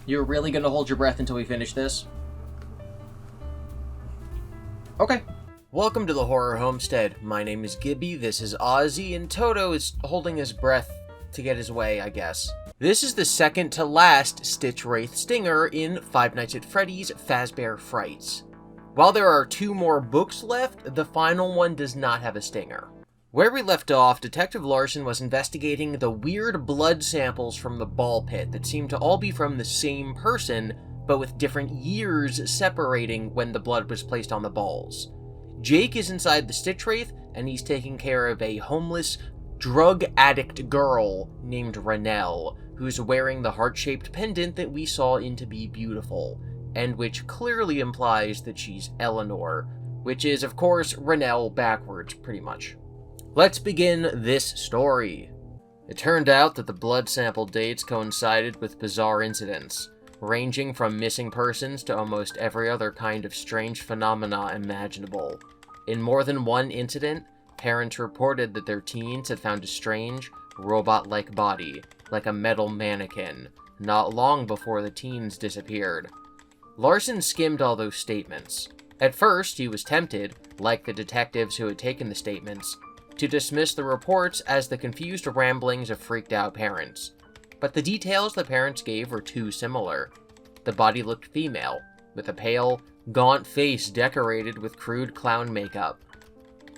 You're really gonna hold your breath until we finish this? Okay. Welcome to the Horror Homestead. My name is GiBi, this is Ozzy, and Toto is holding his breath to get his way, I guess. This is the second to last stitchwraith stinger in Five Nights at Freddy's Fazbear Frights. While there are 2 more books left, the final one does not have a stinger. Where we left off, Detective Larson was investigating the weird blood samples from the ball pit that seemed to all be from the same person, but with different years separating when the blood was placed on the balls. Jake is inside the stitchwraith, and he's taking care of a homeless, drug addict girl named Renelle, who's wearing the heart-shaped pendant that we saw in To Be Beautiful, and which clearly implies that she's Eleanor, which is, of course, Renelle backwards, pretty much. Let's begin this story. It turned out that the blood sample dates coincided with bizarre incidents, ranging from missing persons to almost every other kind of strange phenomena imaginable. In more than one incident, parents reported that their teens had found a strange, robot-like body, like a metal mannequin, not long before the teens disappeared. Larson skimmed all those statements. At first, he was tempted, like the detectives who had taken the statements, to dismiss the reports as the confused ramblings of freaked-out parents. But the details the parents gave were too similar. The body looked female, with a pale, gaunt face decorated with crude clown makeup.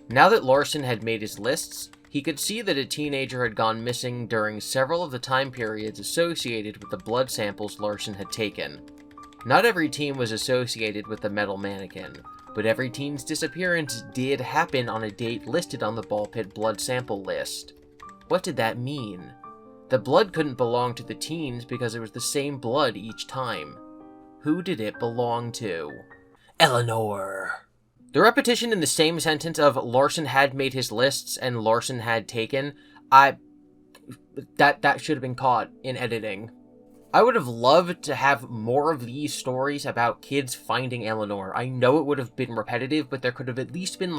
Now that Larson had made his lists, he could see that a teenager had gone missing during several of the time periods associated with the blood samples Larson had taken. Not every teen was associated with the metal mannequin, but every teen's disappearance did happen on a date listed on the ball pit blood sample list. What did that mean? The blood couldn't belong to the teens because it was the same blood each time. Who did it belong to? Eleanor. The repetition in the same sentence of Larson had made his lists and Larson had taken, that should have been caught in editing. I would have loved to have more of these stories about kids finding Eleanor. I know it would have been repetitive, but there could have at least been,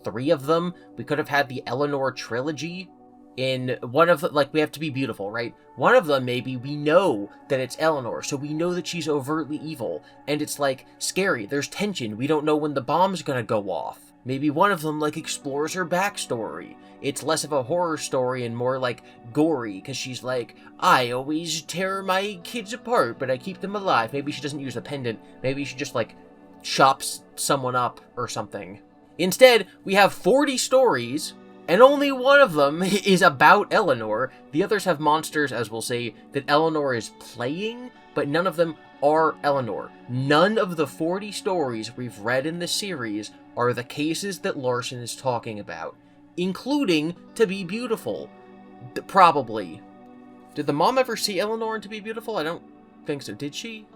3 of them. We could have had the Eleanor trilogy. In one of the, We Have to Be Beautiful, right? One of them, maybe, we know that it's Eleanor, so we know that she's overtly evil. And it's, scary. There's tension. We don't know when the bomb's gonna go off. Maybe one of them, explores her backstory. It's less of a horror story and more, gory, because she's I always tear my kids apart, but I keep them alive. Maybe she doesn't use the pendant. Maybe she just, chops someone up or something. Instead, we have 40 stories, and only one of them is about Eleanor. The others have monsters, as we'll say, that Eleanor is playing, but none of them are Eleanor. None of the 40 stories we've read in the series are the cases that Larson is talking about, including To Be Beautiful. Probably. Did the mom ever see Eleanor in To Be Beautiful? I don't think so. Did she?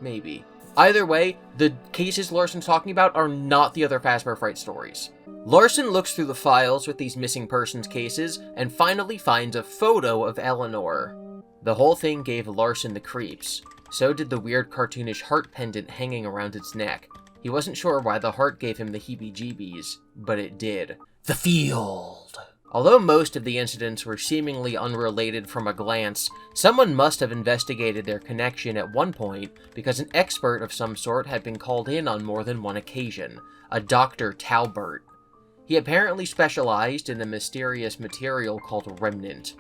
Maybe. Either way, the cases Larson's talking about are not the other Fazbear Frights stories. Larson looks through the files with these missing persons cases and finally finds a photo of Eleanor. The whole thing gave Larson the creeps. So did the weird cartoonish heart pendant hanging around its neck. He wasn't sure why the heart gave him the heebie-jeebies, but it did. The field. Although most of the incidents were seemingly unrelated from a glance, someone must have investigated their connection at one point because an expert of some sort had been called in on more than one occasion, a Dr. Talbert. He apparently specialized in a mysterious material called Remnant.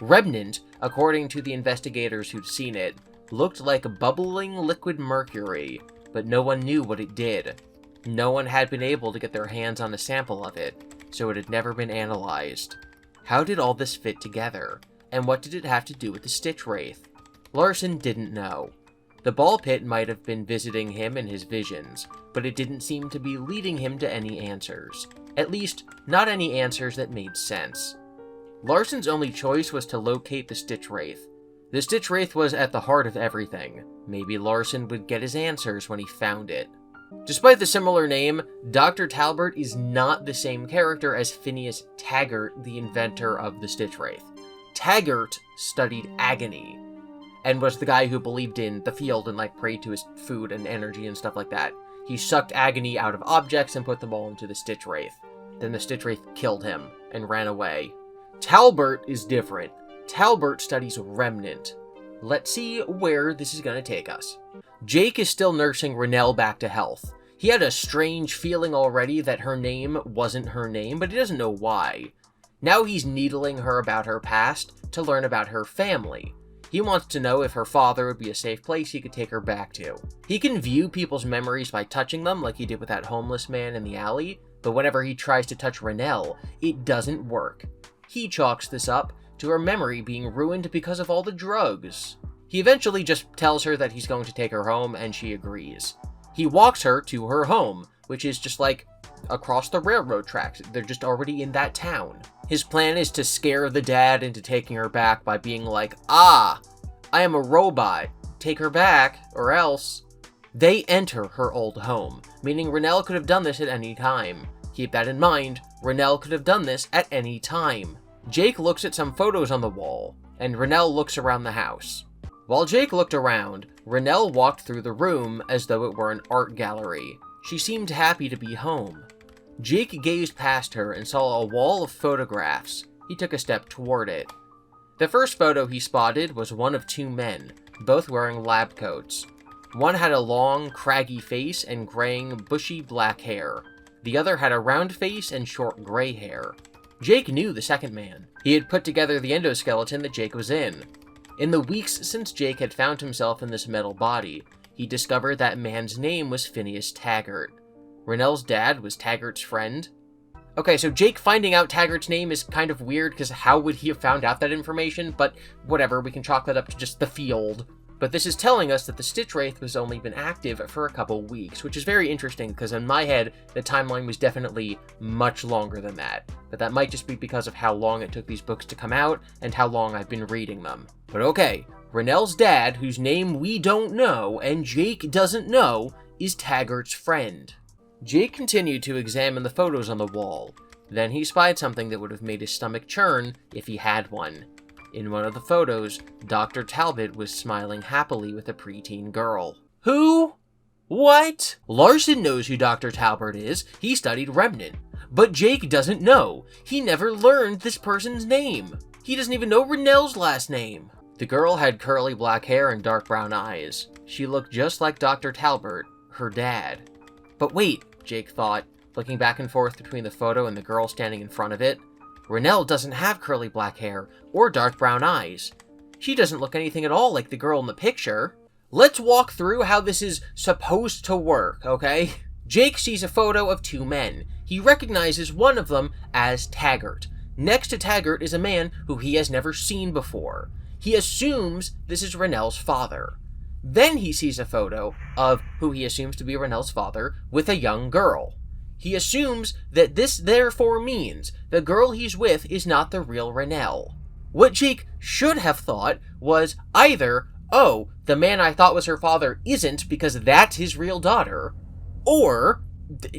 Remnant, according to the investigators who'd seen it, looked like bubbling liquid mercury, but no one knew what it did. No one had been able to get their hands on a sample of it, so it had never been analyzed. How did all this fit together? And what did it have to do with the stitchwraith? Larson didn't know. The ball pit might have been visiting him in his visions, but it didn't seem to be leading him to any answers. At least, not any answers that made sense. Larson's only choice was to locate the stitchwraith. The stitchwraith was at the heart of everything. Maybe Larson would get his answers when he found it. Despite the similar name, Dr. Talbert is not the same character as Phineas Taggart, the inventor of the stitchwraith. Taggart studied agony, and was the guy who believed in the field and prayed to his food and energy and stuff like that. He sucked agony out of objects and put them all into the stitchwraith. Then the stitchwraith killed him and ran away. Talbert is different. Talbert studies Remnant. Let's see where this is going to take us. Jake is still nursing Renelle back to health. He had a strange feeling already that her name wasn't her name, but he doesn't know why. Now he's needling her about her past to learn about her family. He wants to know if her father would be a safe place he could take her back to. He can view people's memories by touching them, like he did with that homeless man in the alley, but whenever he tries to touch Renelle, it doesn't work. He chalks this up to her memory being ruined because of all the drugs. He eventually just tells her that he's going to take her home, and she agrees. He walks her to her home, which is just like across the railroad tracks. They're just already in that town. His plan is to scare the dad into taking her back by being like, "Ah, I am a robot. Take her back, or else." They enter her old home, meaning Renelle could have done this at any time. Keep that in mind, Renelle could have done this at any time. Jake looks at some photos on the wall, and Renelle looks around the house. While Jake looked around, Renelle walked through the room as though it were an art gallery. She seemed happy to be home. Jake gazed past her and saw a wall of photographs. He took a step toward it. The first photo he spotted was one of two men, both wearing lab coats. One had a long, craggy face and graying, bushy black hair. The other had a round face and short gray hair. Jake knew the second man. He had put together the endoskeleton that Jake was in. In the weeks since Jake had found himself in this metal body, he discovered that man's name was Phineas Taggart. Renelle's dad was Taggart's friend. Okay, so Jake finding out Taggart's name is kind of weird, because how would he have found out that information? But whatever, we can chalk that up to just the field. But this is telling us that the stitchwraith has only been active for a couple weeks, which is very interesting, because in my head, the timeline was definitely much longer than that. But that might just be because of how long it took these books to come out, and how long I've been reading them. But okay, Renelle's dad, whose name we don't know, and Jake doesn't know, is Taggart's friend. Jake continued to examine the photos on the wall. Then he spied something that would have made his stomach churn if he had one. In one of the photos, Dr. Talbot was smiling happily with a preteen girl. Who? What? Larson knows who Dr. Talbot is. He studied Remnant. But Jake doesn't know. He never learned this person's name. He doesn't even know Renelle's last name. The girl had curly black hair and dark brown eyes. She looked just like Dr. Talbot, her dad. But wait, Jake thought, looking back and forth between the photo and the girl standing in front of it. Renelle doesn't have curly black hair or dark brown eyes. She doesn't look anything at all like the girl in the picture. Let's walk through how this is supposed to work, okay? Jake sees a photo of two men. He recognizes one of them as Taggart. Next to Taggart is a man who he has never seen before. He assumes this is Renelle's father. Then he sees a photo of who he assumes to be Renelle's father with a young girl. He assumes that this therefore means the girl he's with is not the real Renelle. What Jake should have thought was either, oh, the man I thought was her father isn't because that's his real daughter, or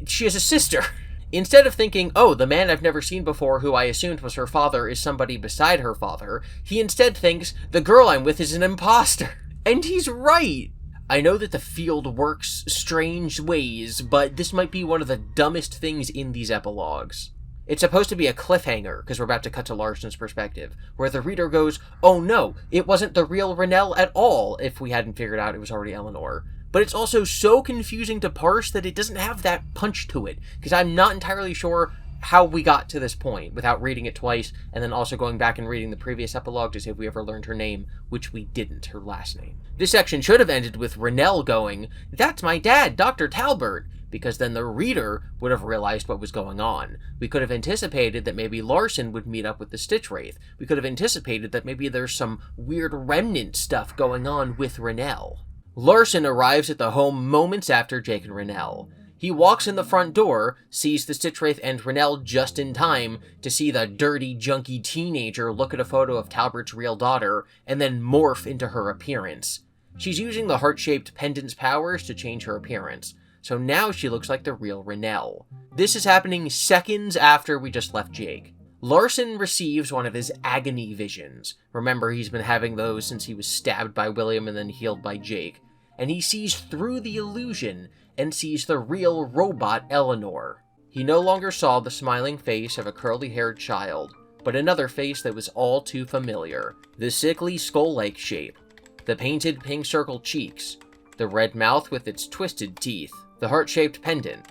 she has a sister. Instead of thinking, oh, the man I've never seen before who I assumed was her father is somebody beside her father, he instead thinks the girl I'm with is an imposter. And he's right! I know that the field works strange ways, but this might be one of the dumbest things in these epilogues. It's supposed to be a cliffhanger, because we're about to cut to Larson's perspective, where the reader goes, oh no, it wasn't the real Renelle at all, if we hadn't figured out it was already Eleanor. But it's also so confusing to parse that it doesn't have that punch to it, because I'm not entirely sure how we got to this point without reading it twice, and then also going back and reading the previous epilogue to see if we ever learned her name, which we didn't, her last name. This section should have ended with Renelle going, that's my dad, Dr. Talbot, because then the reader would have realized what was going on. We could have anticipated that maybe Larson would meet up with the stitchwraith. We could have anticipated that maybe there's some weird remnant stuff going on with Renelle. Larson arrives at the home moments after Jake and Renelle. He walks in the front door, sees the stitchwraith and Renelle just in time to see the dirty, junky teenager look at a photo of Talbot's real daughter and then morph into her appearance. She's using the heart-shaped pendant's powers to change her appearance, so now she looks like the real Renelle. This is happening seconds after we just left Jake. Larson receives one of his agony visions. Remember, he's been having those since he was stabbed by William and then healed by Jake. And he sees through the illusion and sees the real robot Eleanor. He no longer saw the smiling face of a curly-haired child, but another face that was all too familiar, the sickly skull-like shape. the painted pink circle cheeks, the red mouth with its twisted teeth, the heart-shaped pendant,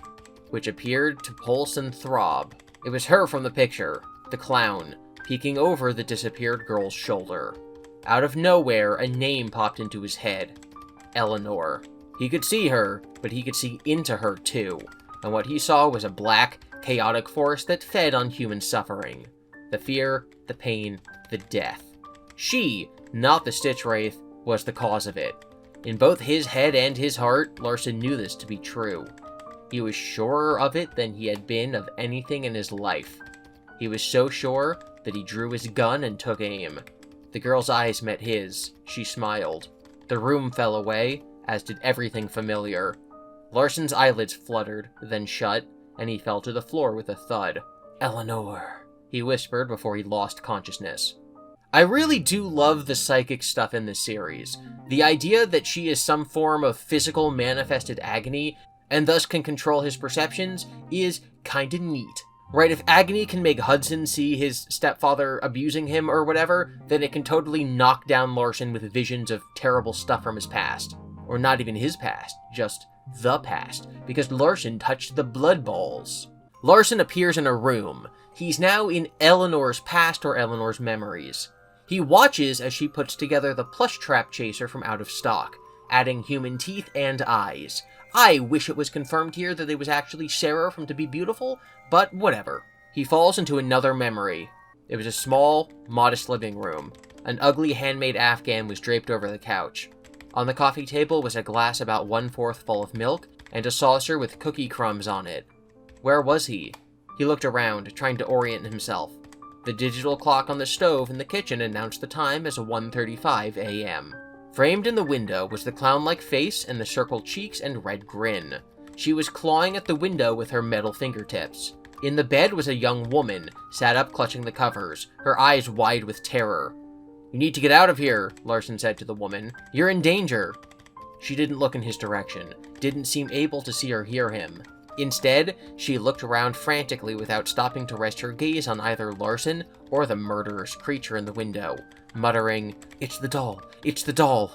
which appeared to pulse and throb. It was her from the picture, the clown, peeking over the disappeared girl's shoulder. Out of nowhere, a name popped into his head. Eleanor. He could see her, but he could see into her too, and what he saw was a black, chaotic force that fed on human suffering. The fear, the pain, the death. She, not the stitchwraith, was the cause of it. In both his head and his heart, Larson knew this to be true. He was surer of it than he had been of anything in his life. He was so sure that he drew his gun and took aim. The girl's eyes met his. She smiled. The room fell away, as did everything familiar. Larson's eyelids fluttered, then shut, and he fell to the floor with a thud. "Eleanor," he whispered before he lost consciousness. I really do love the psychic stuff in this series. The idea that she is some form of physical manifested agony, and thus can control his perceptions, is kinda neat. Right, if Agony can make Hudson see his stepfather abusing him or whatever, then it can totally knock down Larson with visions of terrible stuff from his past. Or not even his past, just the past, because Larson touched the blood balls. Larson appears in a room. He's now in Eleanor's past or Eleanor's memories. He watches as she puts together the plush trap chaser from out of stock, adding human teeth and eyes. I wish it was confirmed here that it was actually Sarah from To Be Beautiful, but whatever. He falls into another memory. It was a small, modest living room. An ugly handmade Afghan was draped over the couch. On the coffee table was a glass about 1/4 full of milk, and a saucer with cookie crumbs on it. Where was he? He looked around, trying to orient himself. The digital clock on the stove in the kitchen announced the time as 1:35 a.m. Framed in the window was the clown-like face and the circled cheeks and red grin. She was clawing at the window with her metal fingertips. In the bed was a young woman, sat up clutching the covers, her eyes wide with terror. "You need to get out of here," Larson said to the woman. "You're in danger." She didn't look in his direction, didn't seem able to see or hear him. Instead, she looked around frantically without stopping to rest her gaze on either Larson or the murderous creature in the window, muttering, "It's the doll! It's the doll!"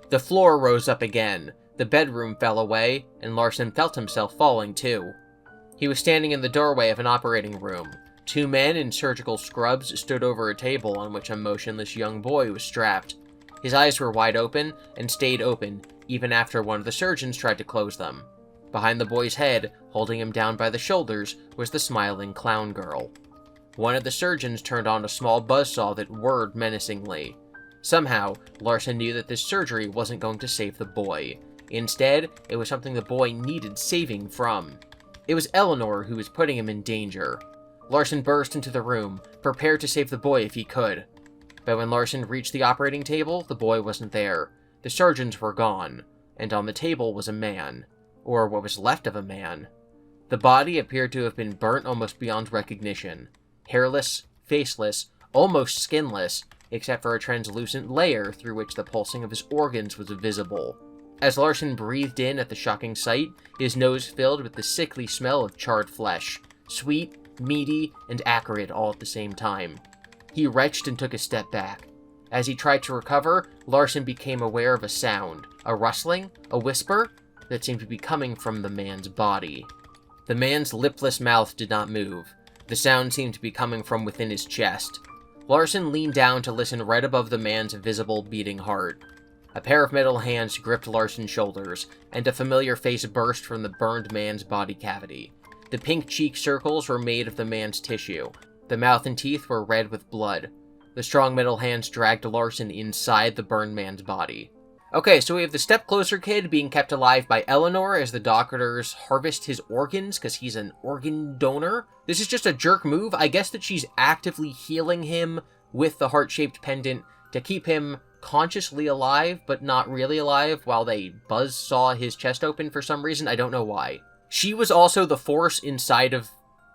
The floor rose up again, the bedroom fell away, and Larson felt himself falling too. He was standing in the doorway of an operating room. Two men in surgical scrubs stood over a table on which a motionless young boy was strapped. His eyes were wide open, and stayed open, even after one of the surgeons tried to close them. Behind the boy's head, holding him down by the shoulders, was the smiling clown girl. One of the surgeons turned on a small buzzsaw that whirred menacingly. Somehow, Larson knew that this surgery wasn't going to save the boy. Instead, it was something the boy needed saving from. It was Eleanor who was putting him in danger. Larson burst into the room, prepared to save the boy if he could. But when Larson reached the operating table, the boy wasn't there. The surgeons were gone, and on the table was a man. Or what was left of a man. The body appeared to have been burnt almost beyond recognition. Hairless, faceless, almost skinless, except for a translucent layer through which the pulsing of his organs was visible. As Larson breathed in at the shocking sight, his nose filled with the sickly smell of charred flesh. Sweet, meaty, and acrid all at the same time. He retched and took a step back. As he tried to recover, Larson became aware of a sound. A rustling? A whisper? That seemed to be coming from the man's body. The man's lipless mouth did not move. The sound seemed to be coming from within his chest. Larson leaned down to listen right above the man's visible beating heart. A pair of metal hands gripped Larson's shoulders, and a familiar face burst from the burned man's body cavity. The pink cheek circles were made of the man's tissue. The mouth and teeth were red with blood. The strong metal hands dragged Larson inside the burned man's body. Okay, so we have the Step Closer kid being kept alive by Eleanor as the doctors harvest his organs because he's an organ donor. This is just a jerk move. I guess that she's actively healing him with the heart-shaped pendant to keep him consciously alive, but not really alive, while they buzzsaw his chest open for some reason. I don't know why. She was also the force inside of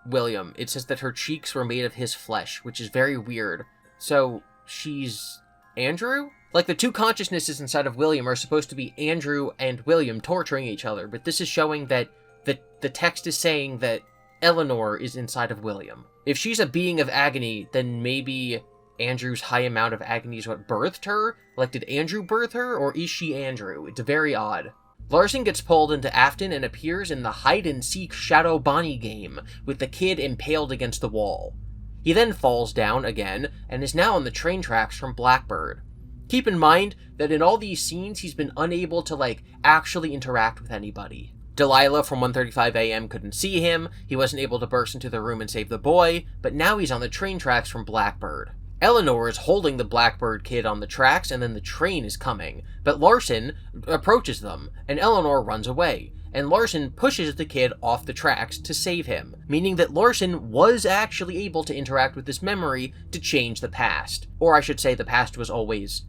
William. It says that her cheeks were made of his flesh, which is very weird. So, she's Andrew? Like, the two consciousnesses inside of William are supposed to be Andrew and William torturing each other, but this is showing that the text is saying that Eleanor is inside of William. If she's a being of agony, then maybe Andrew's high amount of agony is what birthed her? Like, did Andrew birth her, or is she Andrew? It's very odd. Larson gets pulled into Afton and appears in the hide-and-seek Shadow Bonnie game, with the kid impaled against the wall. He then falls down again, and is now on the train tracks from Blackbird. Keep in mind that in all these scenes, he's been unable to, actually interact with anybody. Delilah from 1:35 a.m. couldn't see him, he wasn't able to burst into the room and save the boy, but now he's on the train tracks from Blackbird. Eleanor is holding the Blackbird kid on the tracks, and then the train is coming, but Larson approaches them, and Eleanor runs away, and Larson pushes the kid off the tracks to save him, meaning that Larson was actually able to interact with this memory to change the past. Or I should say the past always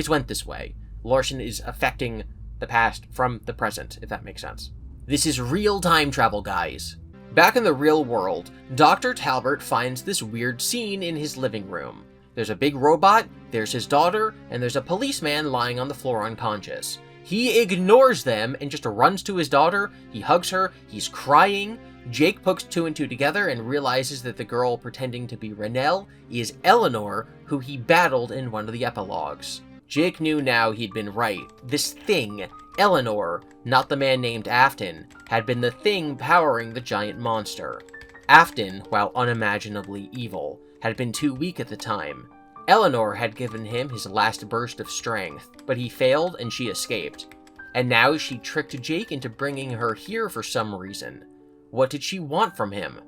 went this way. Larson is affecting the past from the present, if that makes sense. This is real time travel, guys. Back in the real world, Dr. Talbot finds this weird scene in his living room. There's a big robot, there's his daughter, and there's a policeman lying on the floor unconscious. He ignores them and just runs to his daughter, he hugs her, he's crying. Jake puts 2 and 2 together and realizes that the girl pretending to be Renelle is Eleanor, who he battled in one of the epilogues. Jake knew now he'd been right. This thing, Eleanor, not the man named Afton, had been the thing powering the giant monster. Afton, while unimaginably evil, had been too weak at the time. Eleanor had given him his last burst of strength, but he failed and she escaped. And now she tricked Jake into bringing her here for some reason. What did she want from him?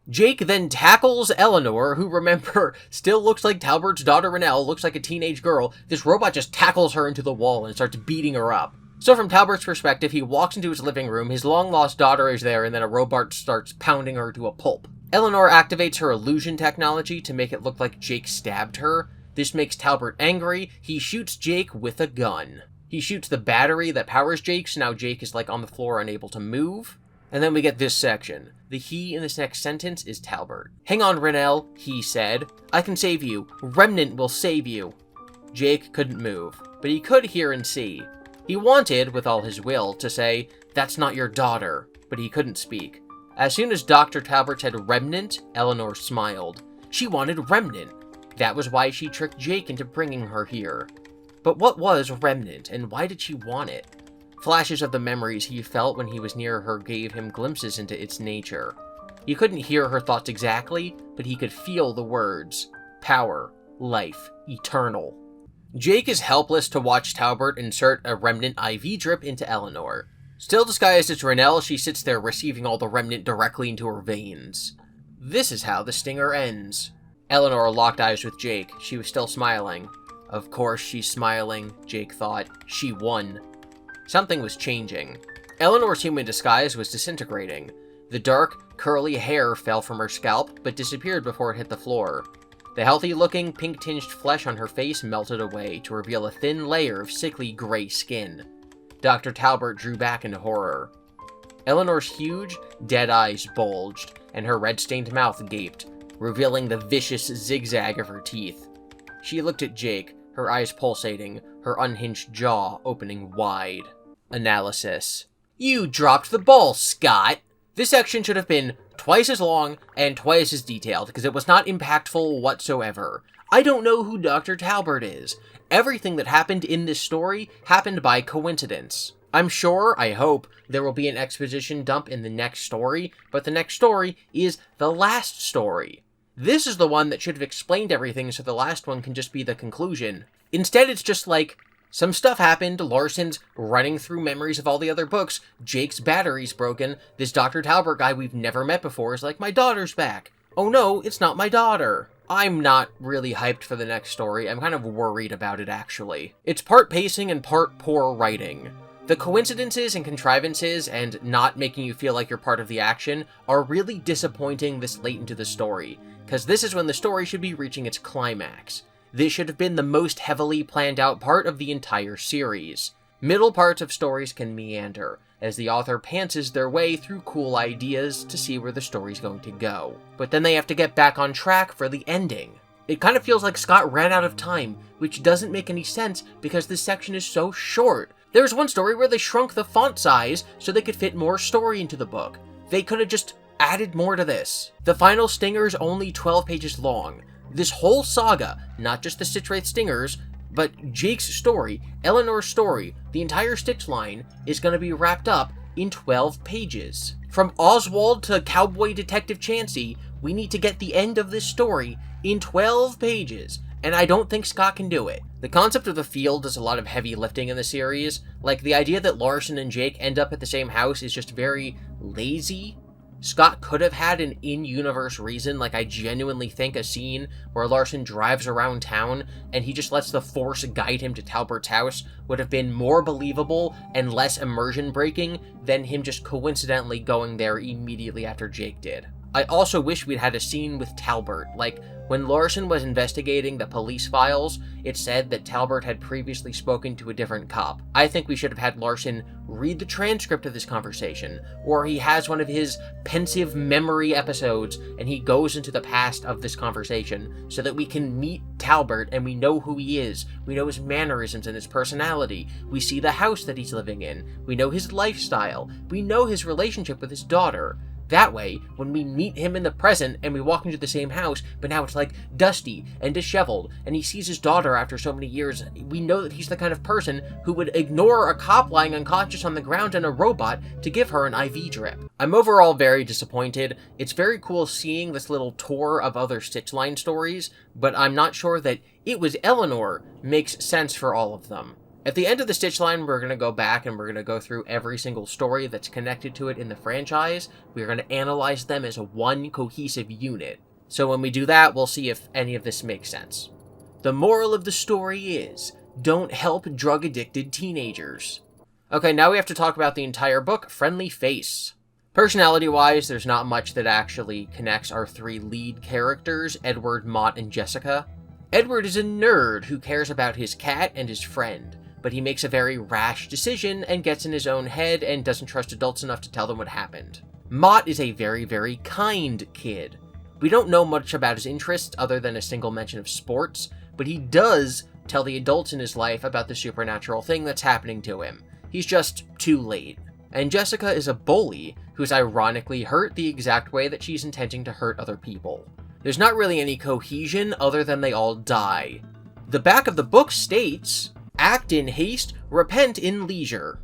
Jake then tackles Eleanor, who, remember, still looks like Talbert's daughter Renelle, looks like a teenage girl. This robot just tackles her into the wall and starts beating her up. So from Talbert's perspective, he walks into his living room, his long-lost daughter is there, and then a robot starts pounding her to a pulp. Eleanor activates her illusion technology to make it look like Jake stabbed her. This makes Talbot angry. He shoots Jake with a gun. He shoots the battery that powers Jake, so now Jake is on the floor, unable to move. And then we get this section. The he in this next sentence is Talbot. "Hang on, Renelle," he said. "I can save you. Remnant will save you." Jake couldn't move, but he could hear and see. He wanted, with all his will, to say, "That's not your daughter," but he couldn't speak. As soon as Dr. Talbot said Remnant, Eleanor smiled. She wanted Remnant. That was why she tricked Jake into bringing her here. But what was Remnant, and why did she want it? Flashes of the memories he felt when he was near her gave him glimpses into its nature. He couldn't hear her thoughts exactly, but he could feel the words. Power, life, eternal. Jake is helpless to watch Talbot insert a Remnant IV drip into Eleanor. Still disguised as Renelle, she sits there receiving all the Remnant directly into her veins. This is how the stinger ends. Eleanor locked eyes with Jake. She was still smiling. Of course she's smiling, Jake thought. She won. Something was changing. Eleanor's human disguise was disintegrating. The dark, curly hair fell from her scalp, but disappeared before it hit the floor. The healthy-looking, pink-tinged flesh on her face melted away to reveal a thin layer of sickly gray skin. Dr. Talbot drew back into horror. Eleanor's huge, dead eyes bulged, and her red-stained mouth gaped, revealing the vicious zigzag of her teeth. She looked at Jake, her eyes pulsating, her unhinged jaw opening wide. Analysis. You dropped the ball, Scott! This section should have been twice as long and twice as detailed, because it was not impactful whatsoever. I don't know who Dr. Talbot is. Everything that happened in this story happened by coincidence. I'm sure, I hope, there will be an exposition dump in the next story, but the next story is the last story. This is the one that should have explained everything so the last one can just be the conclusion. Instead, it's just some stuff happened, Larson's running through memories of all the other books, Jake's battery's broken, this Dr. Talbot guy we've never met before is like, my daughter's back. Oh no, it's not my daughter. I'm not really hyped for the next story. I'm kind of worried about it, actually. It's part pacing and part poor writing. The coincidences and contrivances and not making you feel like you're part of the action are really disappointing this late into the story, because this is when the story should be reaching its climax. This should have been the most heavily planned out part of the entire series. Middle parts of stories can meander, as the author pantses their way through cool ideas to see where the story's going to go. But then they have to get back on track for the ending. It kind of feels like Scott ran out of time, which doesn't make any sense because this section is so short. There's one story where they shrunk the font size so they could fit more story into the book. They could have just added more to this. The final stinger is only 12 pages long. This whole saga, not just the stitchwraith stingers, but Jake's story, Eleanor's story, the entire Stitch line, is going to be wrapped up in 12 pages. From Oswald to Cowboy Detective Chansey, we need to get the end of this story in 12 pages, and I don't think Scott can do it. The concept of the field does a lot of heavy lifting in the series. Like, the idea that Larson and Jake end up at the same house is just very lazy. Scott could have had an in-universe reason. Like, I genuinely think a scene where Larson drives around town and he just lets the Force guide him to Talbert's house would have been more believable and less immersion-breaking than him just coincidentally going there immediately after Jake did. I also wish we'd had a scene with Talbert. Like, when Larson was investigating the police files, it said that Talbert had previously spoken to a different cop. I think we should have had Larson read the transcript of this conversation, or he has one of his pensive memory episodes and he goes into the past of this conversation so that we can meet Talbert and we know who he is. We know his mannerisms and his personality. We see the house that he's living in. We know his lifestyle. We know his relationship with his daughter. That way, when we meet him in the present and we walk into the same house, but now it's like dusty and disheveled, and he sees his daughter after so many years, we know that he's the kind of person who would ignore a cop lying unconscious on the ground and a robot to give her an IV drip. I'm overall very disappointed. It's very cool seeing this little tour of other Stitch line stories, but I'm not sure that "it was Eleanor" makes sense for all of them. At the end of the Stitch line, we're going to go back and we're going to go through every single story that's connected to it in the franchise. We're going to analyze them as one cohesive unit. So when we do that, we'll see if any of this makes sense. The moral of the story is, don't help drug-addicted teenagers. Okay, now we have to talk about the entire book, Friendly Face. Personality-wise, there's not much that actually connects our three lead characters, Edward, Mott, and Jessica. Edward is a nerd who cares about his cat and his friend, but he makes a very rash decision and gets in his own head and doesn't trust adults enough to tell them what happened. Mott is a very, very kind kid. We don't know much about his interests other than a single mention of sports, but he does tell the adults in his life about the supernatural thing that's happening to him. He's just too late. And Jessica is a bully who's ironically hurt the exact way that she's intending to hurt other people. There's not really any cohesion other than they all die. The back of the book states, "Act in haste, repent in leisure,"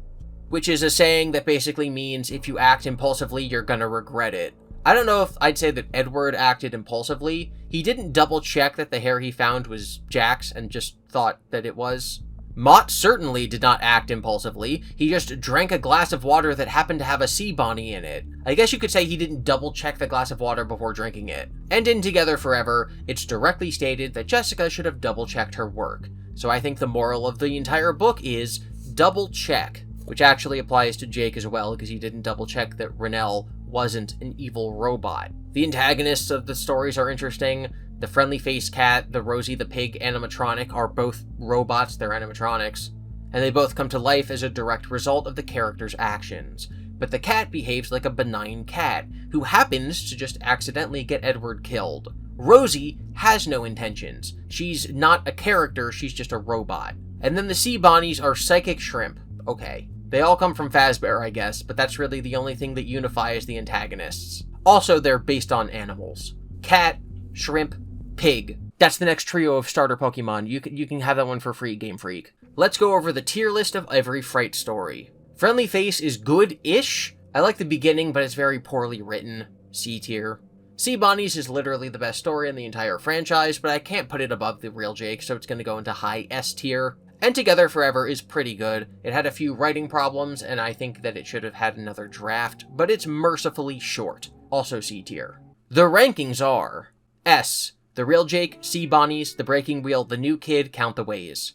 which is a saying that basically means if you act impulsively, you're gonna regret it. I don't know if I'd say that Edward acted impulsively. He didn't double check that the hair he found was Jack's and just thought that it was. Mott certainly did not act impulsively. He just drank a glass of water that happened to have a sea bonnie in it. I guess you could say he didn't double check the glass of water before drinking it. And in Together Forever, it's directly stated that Jessica should have double checked her work. So I think the moral of the entire book is double check, which actually applies to Jake as well because he didn't double check that Rennell wasn't an evil robot. The antagonists of the stories are interesting. The Friendly Face cat, the Rosie the pig animatronic are both robots, they're animatronics, and they both come to life as a direct result of the character's actions. But the cat behaves like a benign cat, who happens to just accidentally get Edward killed. Rosie has no intentions. She's not a character, she's just a robot. And then the sea bonnies are psychic shrimp. Okay. They all come from Fazbear, I guess, but that's really the only thing that unifies the antagonists. Also, they're based on animals. Cat, shrimp, pig. That's the next trio of starter Pokemon. You can have that one for free, Game Freak. Let's go over the tier list of every Fright story. Friendly Face is good-ish. I like the beginning, but it's very poorly written. C tier. Sea Bonnies is literally the best story in the entire franchise, but I can't put it above the real Jake, so it's going to go into high S tier. And Together Forever is pretty good. It had a few writing problems, and I think that it should have had another draft, but it's mercifully short. Also C tier. The rankings are S. The Real Jake, Sea Bonnies, The Breaking Wheel, The New Kid, Count the Ways.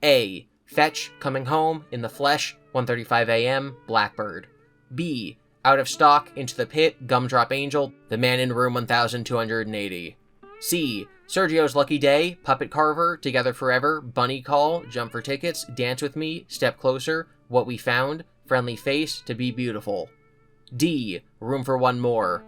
A. Fetch, Coming Home, In the Flesh, 1:35 a.m., Blackbird. B. Out of Stock, Into the Pit, Gumdrop Angel, The Man in Room 1280. C. Sergio's Lucky Day, Puppet Carver, Together Forever, Bunny Call, Jump for Tickets, Dance with Me, Step Closer, What We Found, Friendly Face, To Be Beautiful. D. Room for One More.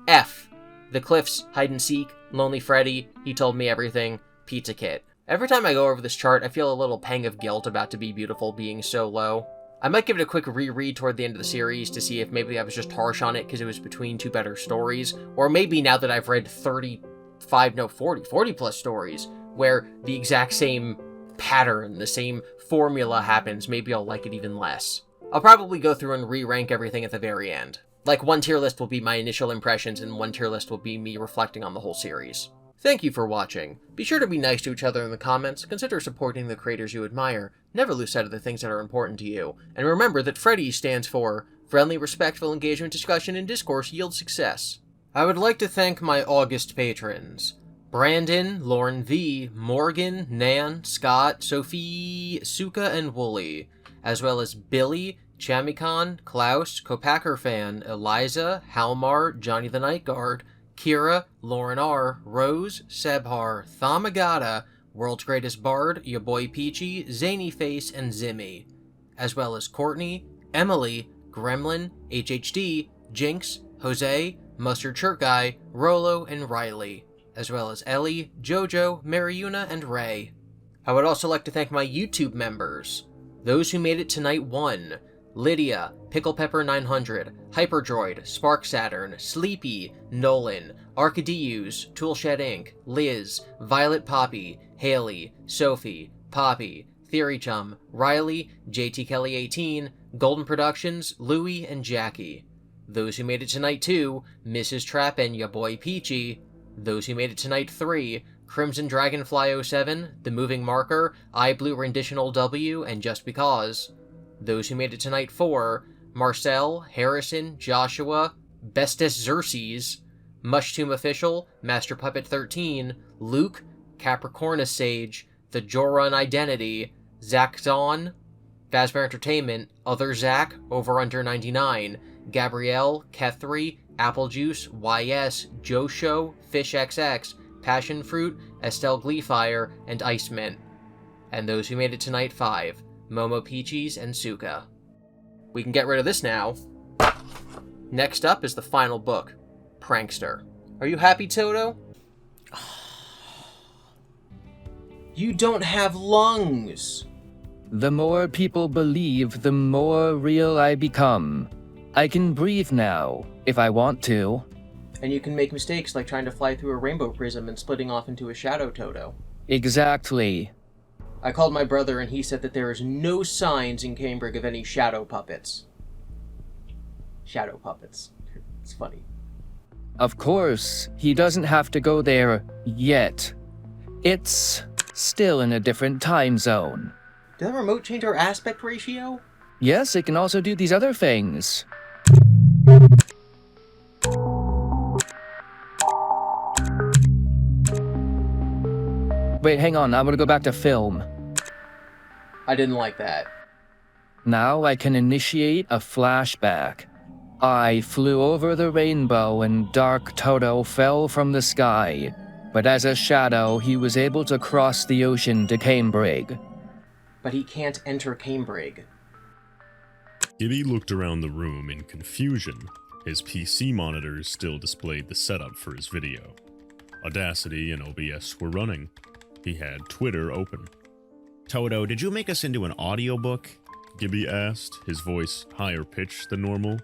F. The Cliffs, Hide and Seek, Lonely Freddy, He Told Me Everything, Pizza Kit. Every time I go over this chart, I feel a little pang of guilt about To Be Beautiful being so low. I might give it a quick reread toward the end of the series to see if maybe I was just harsh on it because it was between two better stories, or maybe now that I've read 30 40 plus stories where the exact same pattern, the same formula happens, maybe I'll like it even less. I'll probably go through and re-rank everything at the very end. Like, one tier list will be my initial impressions, and one tier list will be me reflecting on the whole series. Thank you for watching. Be sure to be nice to each other in the comments, consider supporting the creators you admire, never lose sight of the things that are important to you, and remember that FREDDY stands for Friendly, Respectful Engagement, Discussion, and Discourse Yield Success. I would like to thank my August patrons: Brandon, Lauren V, Morgan, Nan, Scott, Sophie, Suka, and Wooly, as well as Billy, Chamikon, Klaus, Kopacker Fan, Eliza, Halmar, Johnny the Night Guard, Kira, Lauren R, Rose, Sebhar, Thamagata, World's Greatest Bard, Your Boy Peachy, Zany Face, and Zimmy, as well as Courtney, Emily, Gremlin, HHD, Jinx, Jose, Mustard Shirt Guy, Rolo, and Riley, as well as Ellie, Jojo, Mariuna, and Ray. I would also like to thank my YouTube members, those who made it to Night 1, Lydia, Pickle Pepper 900, Hyperdroid, Spark Saturn, Sleepy, Nolan, Arcadeus, Toolshed Inc., Liz, Violet Poppy, Haley, Sophie, Poppy, Theory Chum, Riley, JT Kelly 18, Golden Productions, Louie, and Jackie. Those who made it to Night 2, Mrs. Trap and Ya Boy Peachy. Those who made it to Night 3, Crimson Dragonfly 07, The Moving Marker, I Blue Renditional W, and Just Because. Those who made it to Night 4, Marcel, Harrison, Joshua, Bestest Xerxes, Mushtomb Official, Master Puppet 13, Luke, Capricornus Sage, The Joran Identity, Zach Dawn, Fazbear Entertainment, Other Zach, Over Under 99, Gabrielle, Kethri, Applejuice, YS, Joe Show, Fish XX, Passion Fruit, Estelle Gleefire, and Ice Mint. And those who made it to Night 5, Momo Peaches and Suka. We can get rid of this now. Next up is the final book, Prankster. Are you happy, Toto? You don't have lungs! The more people believe, the more real I become. I can breathe now, if I want to. And you can make mistakes like trying to fly through a rainbow prism and splitting off into a shadow, Toto. Exactly. I called my brother and he said that there is no signs in Cambridge of any shadow puppets. Shadow puppets. It's funny. Of course, he doesn't have to go there yet. It's still in a different time zone. Did the remote change our aspect ratio? Yes, it can also do these other things. Wait, hang on, I'm gonna go back to film. I didn't like that. Now I can initiate a flashback. I flew over the rainbow and Dark Toto fell from the sky, but as a shadow he was able to cross the ocean to Cambridge. But he can't enter Cambridge. GiBi looked around the room in confusion. His PC monitors still displayed the setup for his video. Audacity and OBS were running. He had Twitter open. Toto, did you make us into an audiobook? GiBi asked, his voice higher pitched than normal.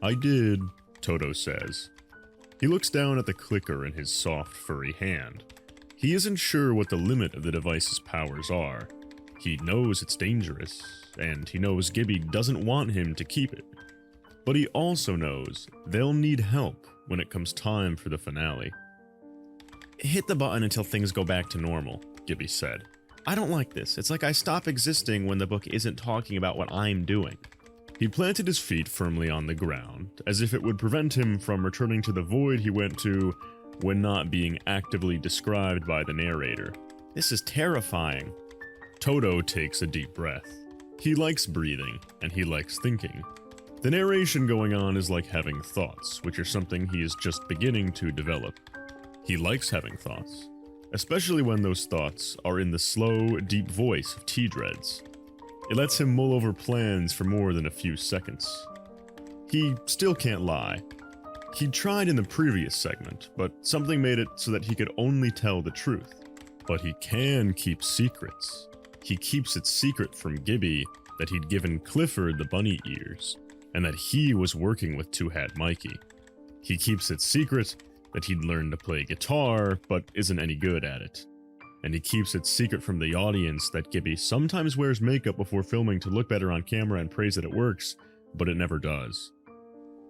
I did, Toto says. He looks down at the clicker in his soft, furry hand. He isn't sure what the limit of the device's powers are. He knows it's dangerous, and he knows GiBi doesn't want him to keep it. But he also knows they'll need help when it comes time for the finale. Hit the button until things go back to normal, GiBi said. I don't like this. It's like I stop existing when the book isn't talking about what I'm doing. He planted his feet firmly on the ground, as if it would prevent him from returning to the void he went to when not being actively described by the narrator. This is terrifying. Toto takes a deep breath. He likes breathing, and he likes thinking. The narration going on is like having thoughts, which are something he is just beginning to develop. He likes having thoughts, especially when those thoughts are in the slow, deep voice of T-Dreads. It lets him mull over plans for more than a few seconds. He still can't lie. He tried in the previous segment, but something made it so that he could only tell the truth. But he can keep secrets. He keeps it secret from GiBi that he'd given Clifford the bunny ears, and that he was working with Two Hat Mikey. He keeps it secret that he'd learned to play guitar, but isn't any good at it. And he keeps it secret from the audience that GiBi sometimes wears makeup before filming to look better on camera and prays that it works, but it never does.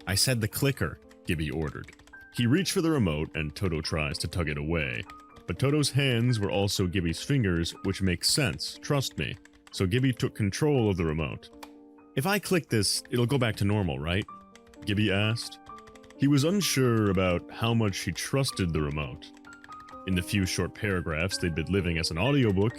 I said the clicker, GiBi ordered. He reached for the remote and Toto tries to tug it away, but Toto's hands were also GiBi's fingers, which makes sense, trust me, so GiBi took control of the remote. If I click this, it'll go back to normal, right? GiBi asked. He was unsure about how much he trusted the remote. In the few short paragraphs they'd been living as an audiobook,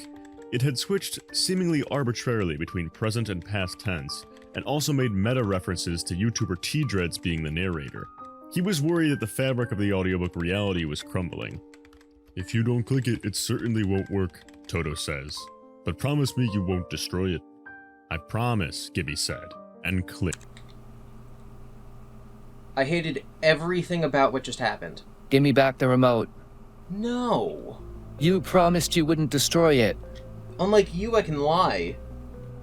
it had switched seemingly arbitrarily between present and past tense, and also made meta references to YouTuber T-Dreads being the narrator. He was worried that the fabric of the audiobook reality was crumbling. "If you don't click it, it certainly won't work," Toto says. "But promise me you won't destroy it." "I promise," GiBi said, and clicked. I hated everything about what just happened. Give me back the remote. No. You promised you wouldn't destroy it. Unlike you, I can lie.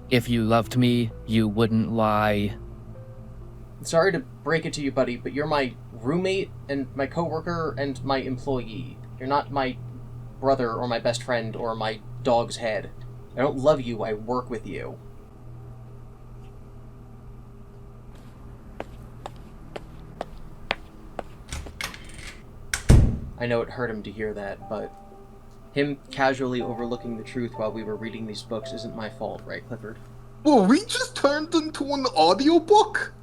If you loved me, you wouldn't lie. Sorry to break it to you, buddy, but you're my roommate and my coworker and my employee. You're not my brother or my best friend or my dog's head. I don't love you, I work with you. I know it hurt him to hear that, but him casually overlooking the truth while we were reading these books isn't my fault, right, Clifford? Well, we just turned into an audiobook?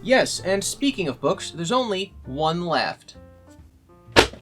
Yes, and speaking of books, there's only one left.